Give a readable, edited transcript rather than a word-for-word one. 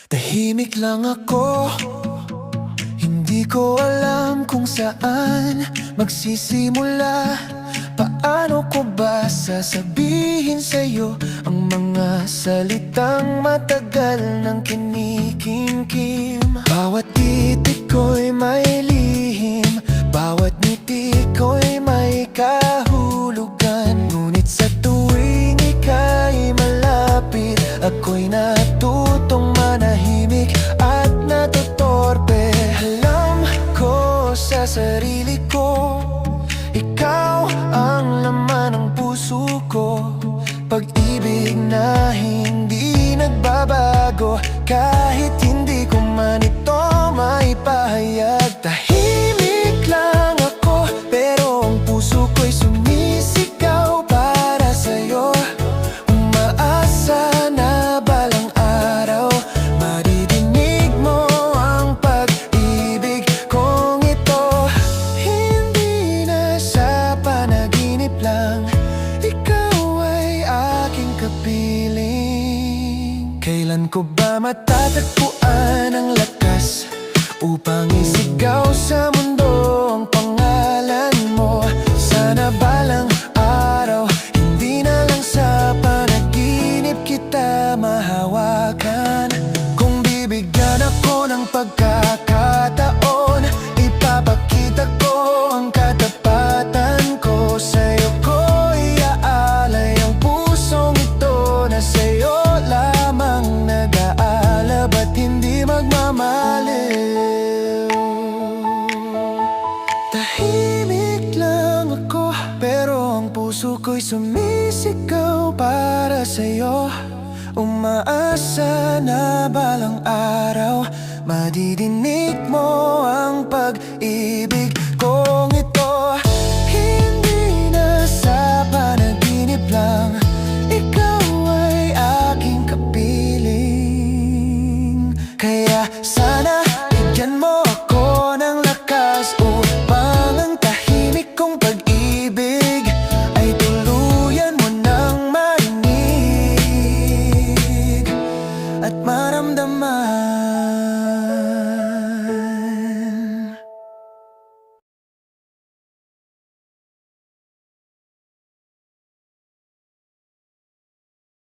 Tahimik lang ako, hindi ko alam kung saan magsisimula. Paano ko ba sasabihin sa'yo ang mga salitang matagal nang kinikimkim? Bawat titik ko'y may lihim, bawat ngiti ko'y may kahulugan. Ngunit sa tuwing ika'y malapit, ako'y natutong manahimik at natutorpe. Alam ko sa sarili ko, ikaw ang laman ng puso ko. Pag-ibig na hindi nagbabago, kahit hindi ko man ito maipahayag. Tahimik lang ako, pero ang puso ko'y sumisigaw para sa'yo. Umaasa na balang araw maririnig mo ang pag-ibig kong ito. Hindi na sa panaginip lang, ikaw ay aking kapiling. Kailan ko ba matatagpuan ang lakas upang isigaw sa mundo ang pangalan mo? Sana balang araw, hindi na lang sa panaginip kita mahawakan. Kung bibigyan ako ng pagkakataon, ipapakita ko ang katapatan ko. Sa'yo ko iaalay ang pusong ito na sa'yo lamang nag-aalab at hindi magmamaliw. Tahimik lang ako, pero ang puso ko'y sumisigaw para sa'yo. Umaasa na balang araw madidinig mo ang pag-ibig